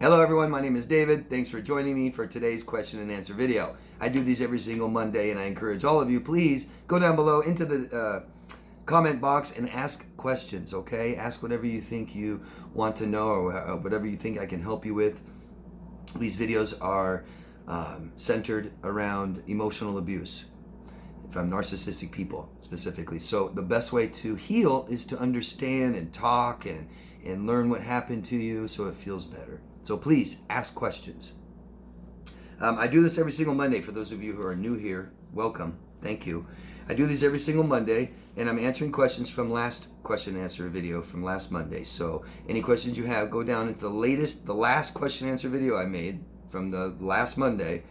Hello everyone, my name is David. Thanks for joining me for today's question and answer video. I do these every single Monday and I encourage all of you, please go down below into the comment box and ask questions, okay? Ask whatever you think you want to know or whatever you think I can help you with. These videos are centered around emotional abuse from narcissistic people specifically. So the best way to heal is to understand and talk and learn what happened to you so it feels better. So please ask questions. I do this every single Monday. For those of you who are new here, welcome. Thank you. I do these every single Monday, and I'm answering questions from last question and answer video from last Monday. So any questions you have, go down into the last question and answer video I made from the last Monday,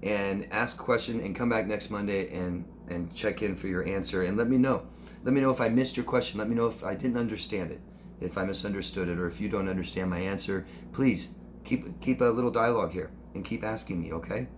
and ask a question and come back next Monday and check in for your answer and let me know. Let me know if I missed your question. Let me know if I didn't understand it, if I misunderstood it, or if you don't understand my answer. Please keep a little dialogue here and keep asking me, okay?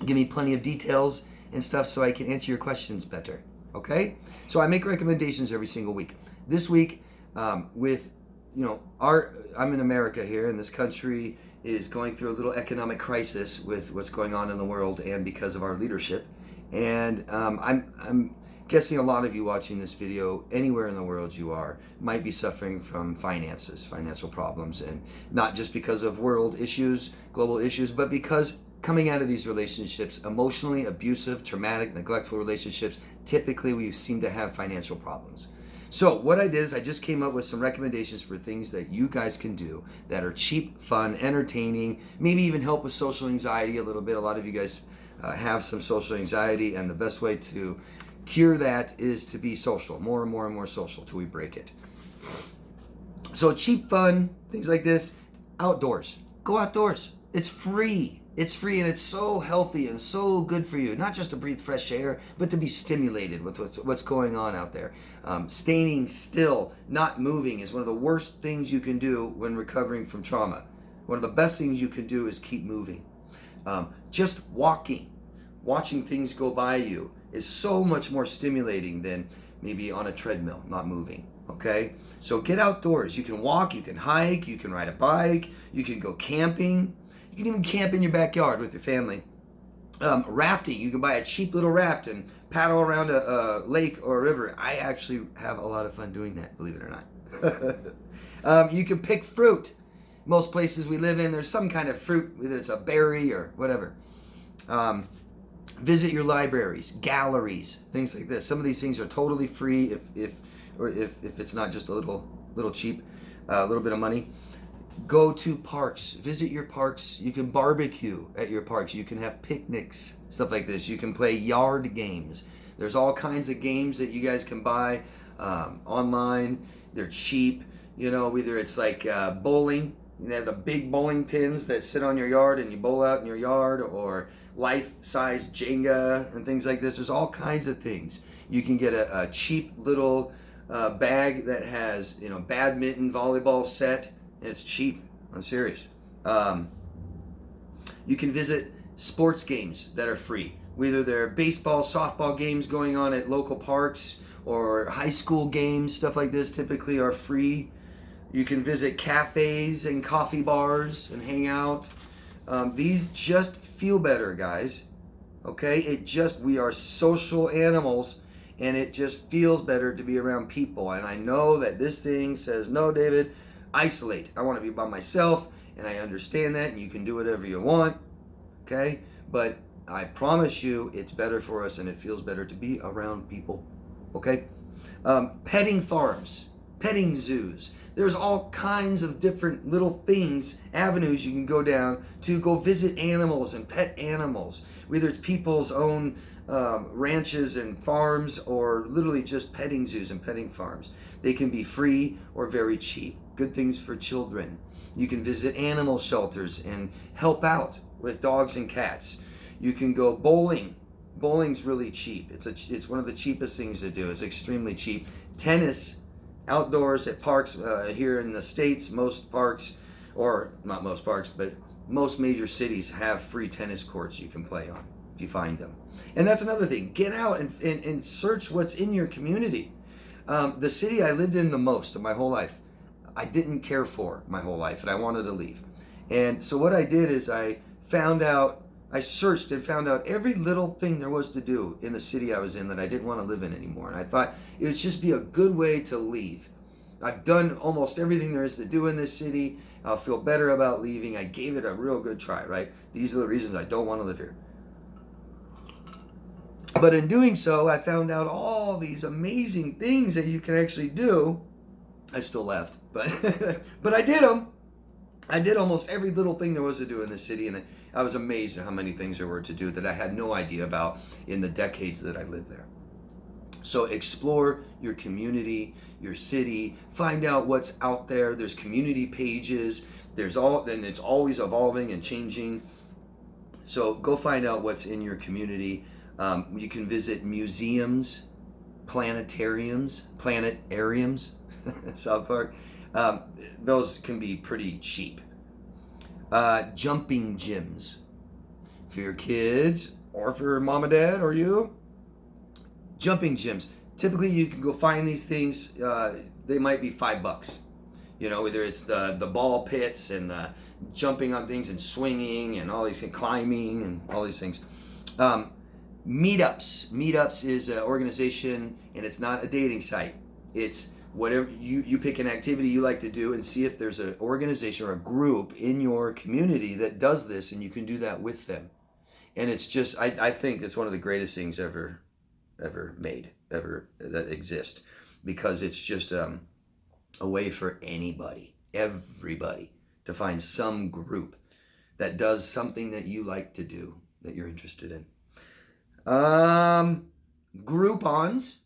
Give me plenty of details and stuff so I can answer your questions better, okay? So I make recommendations every single week. This week, I'm in America here, and this country is going through a little economic crisis with what's going on in the world and because of our leadership. And I'm guessing a lot of you watching this video, anywhere in the world you are, might be suffering from financial problems, and not just because of world issues, global issues, but because coming out of these relationships, emotionally abusive, traumatic, neglectful relationships, typically we seem to have financial problems. So what I did is I just came up with some recommendations for things that you guys can do that are cheap, fun, entertaining, maybe even help with social anxiety a little bit. A lot of you guys have some social anxiety, and the best way to cure that is to be social, more and more and more social till we break it. So cheap fun, things like this, outdoors. Go outdoors. It's free. It's free, and it's so healthy and so good for you. Not just to breathe fresh air, but to be stimulated with what's going on out there. Staying still, not moving, is one of the worst things you can do when recovering from trauma. One of the best things you can do is keep moving. Just watching things go by you is so much more stimulating than maybe on a treadmill, not moving, okay? So get outdoors. You can walk, you can hike, you can ride a bike, you can go camping. You can even camp in your backyard with your family. Rafting, you can buy a cheap little raft and paddle around a lake or a river. I actually have a lot of fun doing that, believe it or not. You can pick fruit. Most places we live in, there's some kind of fruit, whether it's a berry or whatever. Visit your libraries, galleries, things like this. Some of these things are totally free if it's not just a little cheap, a little bit of money. Go to parks, visit your parks. You can barbecue at your parks. You can have picnics, stuff like this. You can play yard games. There's all kinds of games that you guys can buy online. They're cheap. Whether it's like bowling. You have the big bowling pins that sit on your yard and you bowl out in your yard, or life-size Jenga and things like this. There's all kinds of things. You can get a cheap little bag that has, badminton, volleyball set, and it's cheap. I'm serious. You can visit sports games that are free. Whether they're baseball, softball games going on at local parks, or high school games, stuff like this typically are free. You can visit cafes and coffee bars and hang out. These just feel better, guys. Okay? We are social animals, and it just feels better to be around people. And I know that this thing says, no, David, isolate. I want to be by myself, and I understand that, and you can do whatever you want. Okay? But I promise you, it's better for us, and it feels better to be around people. Okay? Petting farms, petting zoos. There's all kinds of different little things, avenues you can go down to go visit animals and pet animals. Whether it's people's own ranches and farms, or literally just petting zoos and petting farms. They can be free or very cheap. Good things for children. You can visit animal shelters and help out with dogs and cats. You can go bowling. Bowling's really cheap. It's one of the cheapest things to do. It's extremely cheap. Tennis, outdoors at parks here in the States, most parks, or not most parks, but most major cities have free tennis courts you can play on if you find them. And that's another thing. Get out and search what's in your community. The city I lived in the most of my whole life, I didn't care for my whole life, and I wanted to leave. And so what I did is I searched and found out every little thing there was to do in the city I was in that I didn't want to live in anymore. And I thought it would just be a good way to leave. I've done almost everything there is to do in this city. I'll feel better about leaving. I gave it a real good try, right? These are the reasons I don't want to live here. But in doing so, I found out all these amazing things that you can actually do. I still left, but but I did them. I did almost every little thing there was to do in the city, and I was amazed at how many things there were to do that I had no idea about in the decades that I lived there. So explore your community, your city, find out what's out there. There's community pages. And it's always evolving and changing. So go find out what's in your community. You can visit museums, planetariums, South Park. Those can be pretty cheap. Jumping gyms for your kids or for mom and dad or you. Jumping gyms. Typically, you can go find these things. They might be $5. You know, whether it's the ball pits and the jumping on things and swinging and all these and climbing and all these things. Meetups. Meetups is an organization, and it's not a dating site. It's whatever you pick an activity you like to do and see if there's an organization or a group in your community that does this, and you can do that with them. And it's just, I think it's one of the greatest things ever made, that exist, because it's just a way for everybody to find some group that does something that you like to do, that you're interested in. Groupons.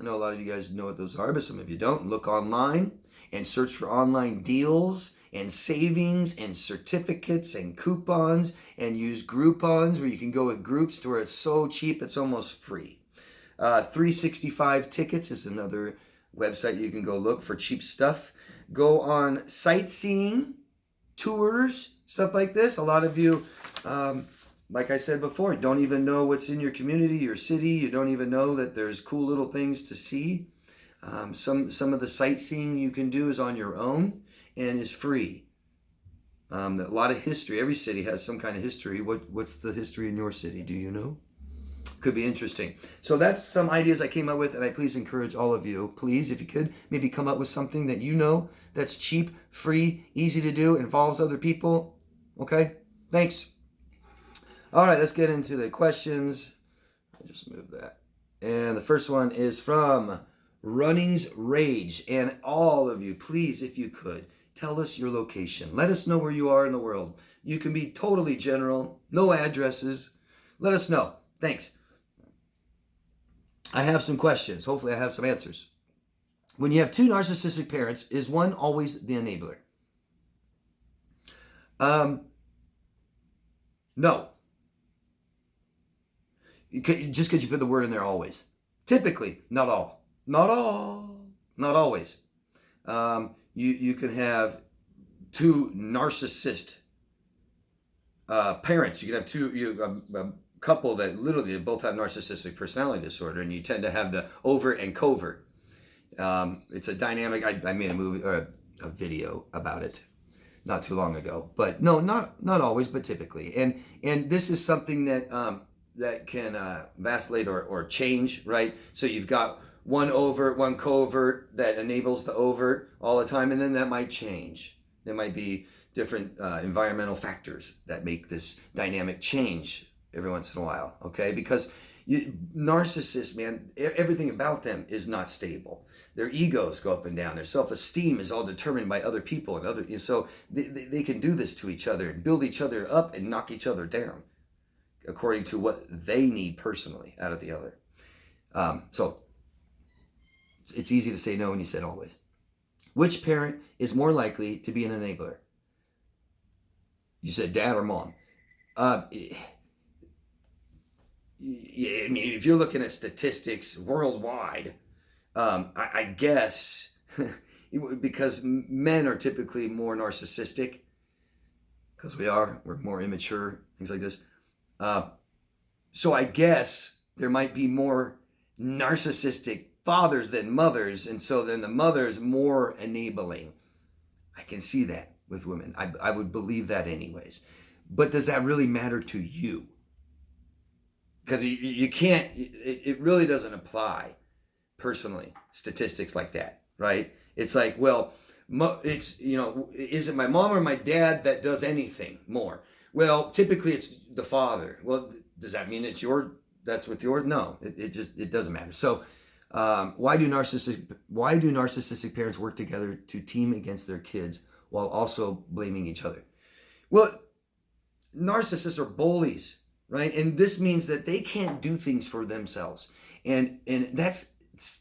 I know a lot of you guys know what those are, but some of you don't. Look online and search for online deals and savings and certificates and coupons, and use Groupons where you can go with groups to where it's so cheap it's almost free. 365 Tickets is another website you can go look for cheap stuff. Go on sightseeing, tours, stuff like this. A lot of you, like I said before, don't even know what's in your community, your city. You don't even know that there's cool little things to see. Some of the sightseeing you can do is on your own and is free. A lot of history. Every city has some kind of history. What's the history in your city? Do you know? Could be interesting. So that's some ideas I came up with, and I please encourage all of you, please, if you could, maybe come up with something that you know that's cheap, free, easy to do, involves other people. Okay? Thanks. All right, let's get into the questions. I'll just move that. And the first one is from Runnings Rage. And all of you, please, if you could, tell us your location. Let us know where you are in the world. You can be totally general, no addresses. Let us know. Thanks. I have some questions. Hopefully I have some answers. When you have two narcissistic parents, is one always the enabler? No. Just because you put the word in there, always. Typically, not all. Not always. You can have two narcissist parents. You can have a couple that literally both have narcissistic personality disorder, and you tend to have the overt and covert. It's a dynamic. I made a movie or a video about it not too long ago, but no, not always, but typically. And this is something that that can vacillate or change, right? So you've got one overt, one covert that enables the overt all the time, and then that might change. There might be different environmental factors that make this dynamic change every once in a while, okay? Because narcissists, man, everything about them is not stable. Their egos go up and down. Their self-esteem is all determined by other people and so they can do this to each other and build each other up and knock each other down according to what they need personally out of the other. So it's easy to say no when you said always. Which parent is more likely to be an enabler? You said dad or mom? Yeah, I mean, if you're looking at statistics worldwide, I guess because men are typically more narcissistic, because we're more immature, things like this. So I guess there might be more narcissistic fathers than mothers, and so then the mother's more enabling. I can see that. with women. I would believe that anyways. But does that really matter to you? Because you can't, it really doesn't apply personally, statistics like that, right? It's like, well, it's, is it my mom or my dad that does anything more? Well, typically it's the father. Well, does that mean that's with yours? No, it doesn't matter. So why do narcissistic parents work together to team against their kids while also blaming each other? Well, narcissists are bullies, right? And this means that they can't do things for themselves. And that's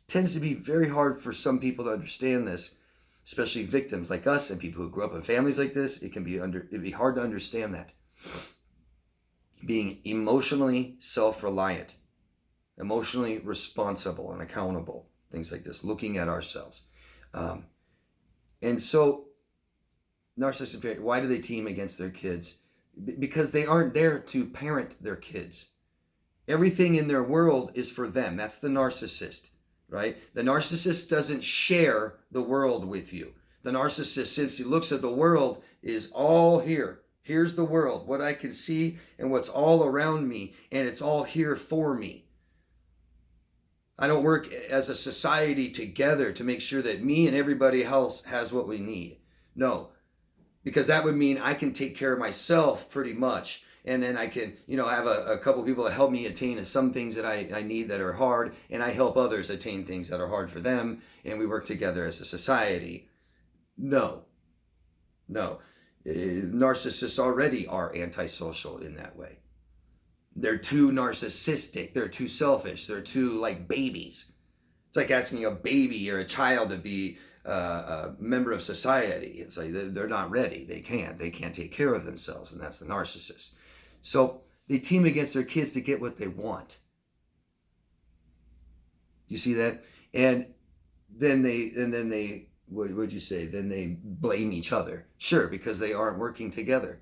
tends to be very hard for some people to understand this, especially victims like us and people who grew up in families like this. It'd be hard to understand that. Being emotionally self-reliant, emotionally responsible and accountable, things like this, looking at ourselves. And so narcissistic parents, why do they team against their kids? Because they aren't there to parent their kids. Everything in their world is for them. That's the narcissist, right? The narcissist doesn't share the world with you. The narcissist simply looks at the world is all here. Here's the world, what I can see and what's all around me, and it's all here for me. I don't work as a society together to make sure that me and everybody else has what we need. No, because that would mean I can take care of myself pretty much. And then I can, have a couple people that help me attain some things that I need that are hard. And I help others attain things that are hard for them. And we work together as a society. No. Narcissists already are antisocial in that way. They're too narcissistic. They're too selfish. They're too like babies. It's like asking a baby or a child to be a member of society. It's like they're not ready. They can't take care of themselves, and that's the narcissist. So they team against their kids to get what they want. You see that? And then they what would you say? Then they blame each other. Sure, because they aren't working together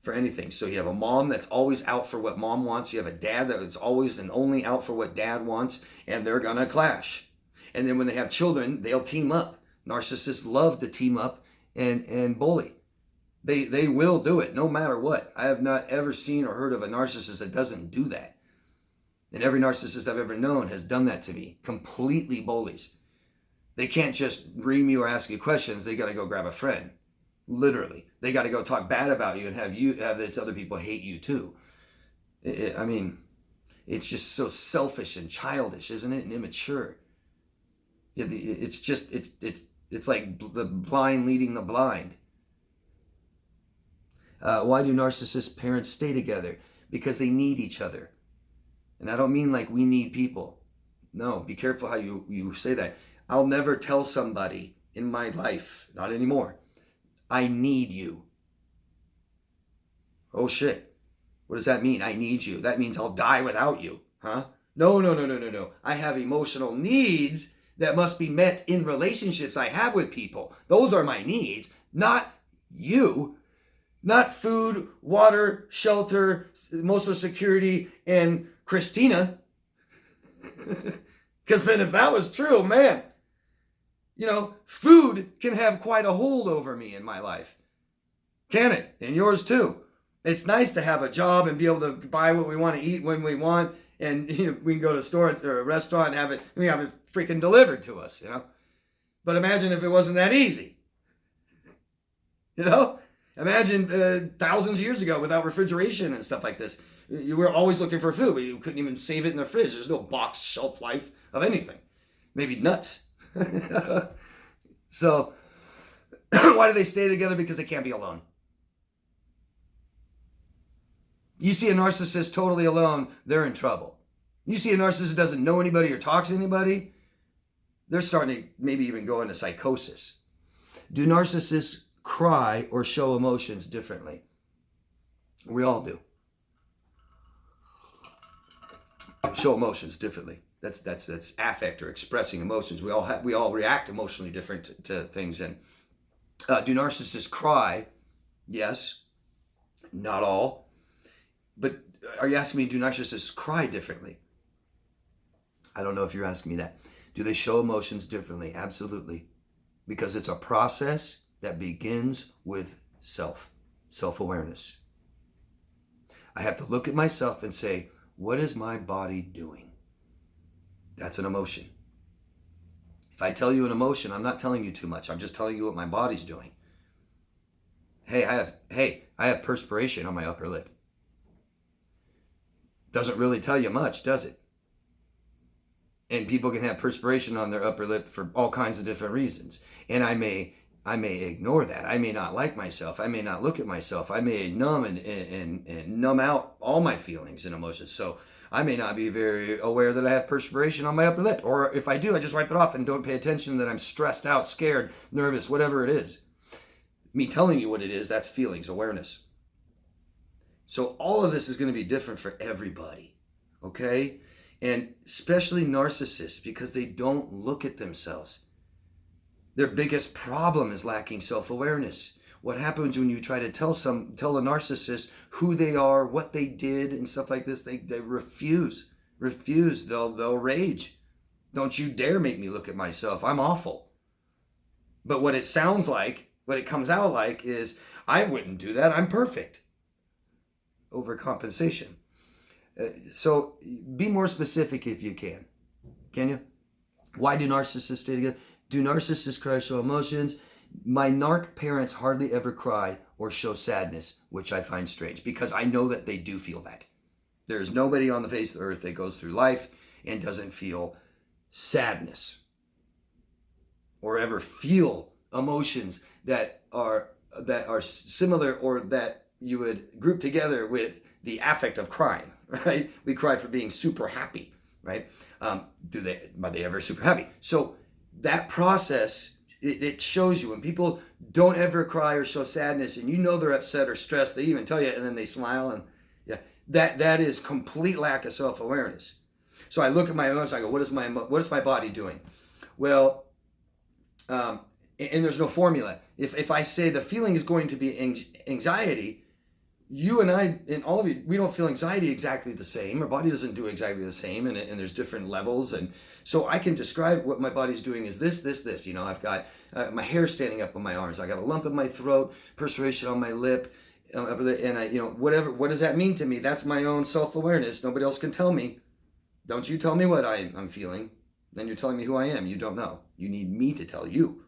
for anything. So you have a mom that's always out for what mom wants. You have a dad that's always and only out for what dad wants, and they're gonna clash. And then when they have children, they'll team up. Narcissists love to team up and bully. They will do it no matter what. I have not ever seen or heard of a narcissist that doesn't do that. And every narcissist I've ever known has done that to me. Completely bullies. They can't just ream you or ask you questions. They got to go grab a friend. Literally. They got to go talk bad about you and have this other people hate you too. It's just so selfish and childish, isn't it? And immature. It's like the blind leading the blind. Why do narcissist parents stay together? Because they need each other. And I don't mean like we need people. No, be careful how you say that. I'll never tell somebody in my life, not anymore, I need you. Oh shit. What does that mean? I need you. That means I'll die without you. Huh? No. I have emotional needs that must be met in relationships I have with people. Those are my needs, not you. Not food, water, shelter, emotional security, and Christina. Because then if that was true, man, food can have quite a hold over me in my life. Can it? And yours too. It's nice to have a job and be able to buy what we want to eat when we want. And we can go to a store or a restaurant and have it freaking delivered to us, But imagine if it wasn't that easy. Imagine thousands of years ago without refrigeration and stuff like this. You were always looking for food, but you couldn't even save it in the fridge. There's no box shelf life of anything. Maybe nuts. So, why do they stay together? Because they can't be alone. You see a narcissist totally alone, they're in trouble. You see a narcissist doesn't know anybody or talk to anybody, they're starting to maybe even go into psychosis. Do narcissists cry or show emotions differently? We all do. Show emotions differently. That's affect or expressing emotions. We all react emotionally different to things. And do narcissists cry? Yes. Not all. But are you asking me, do narcissists cry differently? I don't know if you're asking me that. Do they show emotions differently? Absolutely. Because it's a process that begins with self-awareness. I have to look at myself and say, what is my body doing? That's an emotion. If I tell you an emotion, I'm not telling you too much. I'm just telling you what my body's doing. Hey, I have perspiration on my upper lip. Doesn't really tell you much, does it? And people can have perspiration on their upper lip for all kinds of different reasons. And I may ignore that. I may not like myself. I may not look at myself. I may numb and numb out all my feelings and emotions. So I may not be very aware that I have perspiration on my upper lip. Or if I do, I just wipe it off and don't pay attention that I'm stressed out, scared, nervous, whatever it is. Me telling you what it is, that's feelings, awareness. So all of this is going to be different for everybody, okay? And especially narcissists, because they don't look at themselves. Their biggest problem is lacking self-awareness. What happens when you try to tell a narcissist who they are, what they did, and stuff like this? They refuse. They'll rage. Don't you dare make me look at myself. I'm awful. But what it sounds like, what it comes out like is, I wouldn't do that. I'm perfect. Overcompensation. So be more specific if you can. Can you? Why do narcissists stay together? Do narcissists cry, show emotions? My narc parents hardly ever cry or show sadness, which I find strange because I know that they do feel that. There's nobody on the face of the earth that goes through life and doesn't feel sadness or ever feel emotions that are similar or that you would group together with the affect of crying, right? We cry for being super happy, right? Are they ever super happy? So that process, it shows you when people don't ever cry or show sadness and you know they're upset or stressed, they even tell you and then they smile and yeah, that is complete lack of self-awareness. So I look at my emotions, I go, what is my body doing? Well, and there's no formula. If I say the feeling is going to be anxiety, you and I, and all of you, we don't feel anxiety exactly the same. Our body doesn't do exactly the same, and there's different levels. And so I can describe what my body's doing is this. You know, I've got my hair standing up on my arms. I got a lump in my throat, perspiration on my lip, and I, whatever. What does that mean to me? That's my own self-awareness. Nobody else can tell me. Don't you tell me what I'm feeling. Then you're telling me who I am. You don't know. You need me to tell you.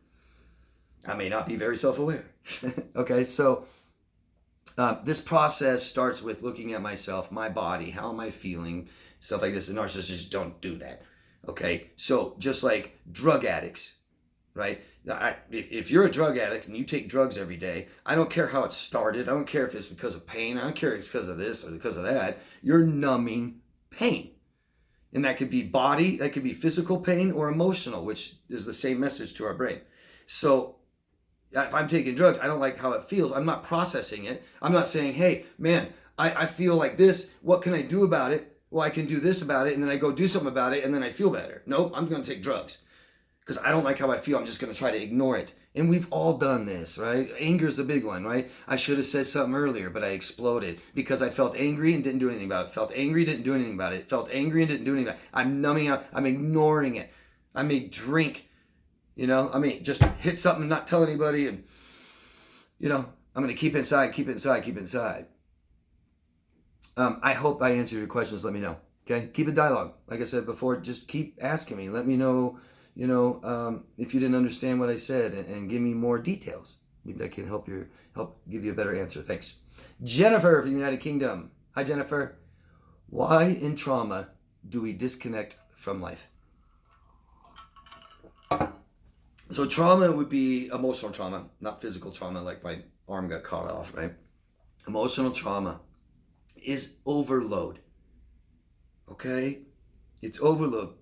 I may not be very self-aware. Okay, so this process starts with looking at myself, my body, how am I feeling, stuff like this. And narcissists don't do that. Okay, so just like drug addicts, right? If you're a drug addict and you take drugs every day, I don't care how it started. I don't care if it's because of pain. I don't care if it's because of this or because of that. You're numbing pain. And that could be body, that could be physical pain or emotional, which is the same message to our brain. So if I'm taking drugs, I don't like how it feels. I'm not processing it. I'm not saying, hey, man, I feel like this. What can I do about it? Well, I can do this about it, and then I go do something about it, and then I feel better. Nope, I'm going to take drugs because I don't like how I feel. I'm just going to try to ignore it. And we've all done this, right? Anger is the big one, right? I should have said something earlier, but I exploded because I felt angry and didn't do anything about it. Felt angry, didn't do anything about it. Felt angry and didn't do anything about it. I'm numbing out. I'm ignoring it. I may drink. I mean, just hit something and not tell anybody. And, I'm going to keep it inside. I hope I answered your questions. Let me know. Okay. Keep a dialogue. Like I said before, just keep asking me. Let me know, if you didn't understand what I said and give me more details. Maybe I can help give you a better answer. Thanks. Jennifer from the United Kingdom. Hi, Jennifer. Why in trauma do we disconnect from life? So trauma would be emotional trauma, not physical trauma, like my arm got cut off, right? Emotional trauma is overload. Okay? It's overload.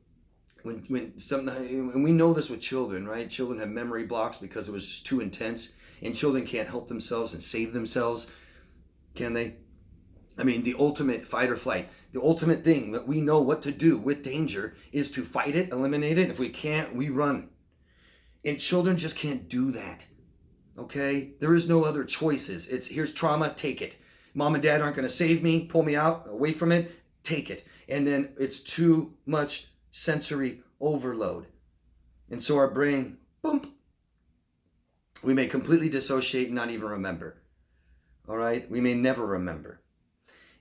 And we know this with children, right? Children have memory blocks because it was just too intense, and children can't help themselves and save themselves. Can they? I mean, the ultimate fight or flight, the ultimate thing that we know what to do with danger is to fight it, eliminate it. If we can't, we run. And children just can't do that, okay? There is no other choices. Here's trauma, take it. Mom and dad aren't going to save me, pull me out, away from it, take it. And then it's too much sensory overload. And so our brain, boom, We may completely dissociate and not even remember. All right? We may never remember.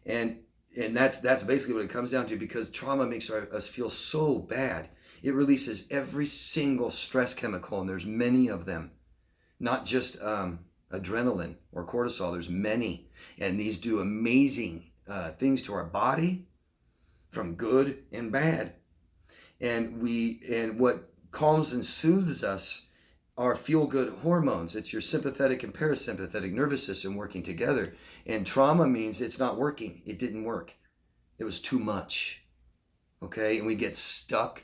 And that's basically what it comes down to, because trauma makes us feel so bad. It releases every single stress chemical, and there's many of them. Not just adrenaline or cortisol, there's many. And these do amazing things to our body, from good and bad. And what calms and soothes us are feel-good hormones. It's your sympathetic and parasympathetic nervous system working together. And trauma means it's not working. It didn't work. It was too much. Okay? And we get stuck,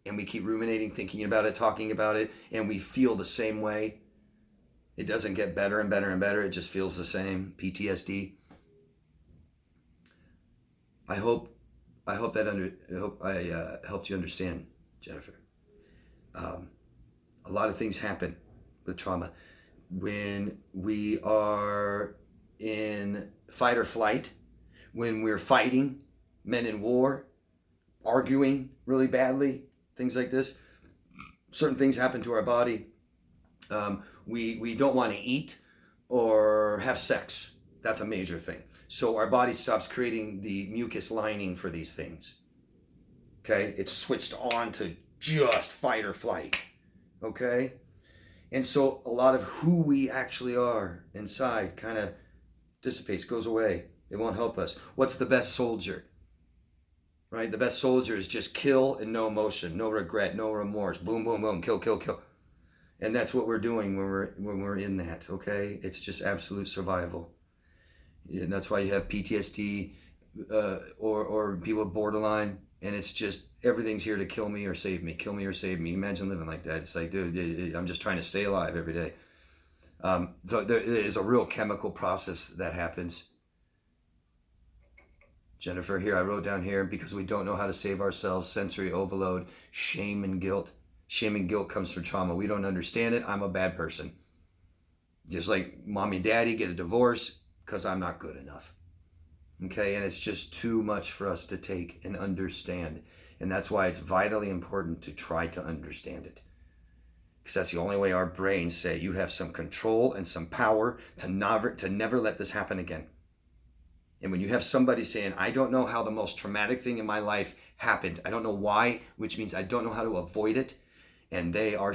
and we keep ruminating, thinking about it, talking about it, and we feel the same way. It doesn't get better and better and better. It just feels the same. PTSD. I hope I helped you understand, Jennifer. A lot of things happen with trauma. When we are in fight or flight, when we're fighting, men in war, arguing really badly, things like this, certain things happen to our body. We don't want to eat or have sex. That's a major thing. So our body stops creating the mucus lining for these things. Okay? It's switched on to just fight or flight. Okay? And so a lot of who we actually are inside kind of dissipates, goes away. It won't help us. What's the best soldier? Right? The best soldier is just kill and no emotion, no regret, no remorse. Boom, boom, boom, kill, kill, kill. And that's what we're doing when we're in that, okay? It's just absolute survival. And that's why you have PTSD or people with borderline, and it's just everything's here to kill me or save me, kill me or save me. Imagine living like that. It's like, dude, I'm just trying to stay alive every day. So there is a real chemical process that happens. Jennifer, here I wrote down here, because we don't know how to save ourselves, sensory overload, shame and guilt. Shame and guilt comes from trauma. We don't understand it. I'm a bad person. Just like mommy and daddy get a divorce because I'm not good enough. Okay, and it's just too much for us to take and understand. And that's why it's vitally important to try to understand it. Because that's the only way our brains say you have some control and some power to never let this happen again. And when you have somebody saying, I don't know how the most traumatic thing in my life happened, I don't know why, which means I don't know how to avoid it, and they are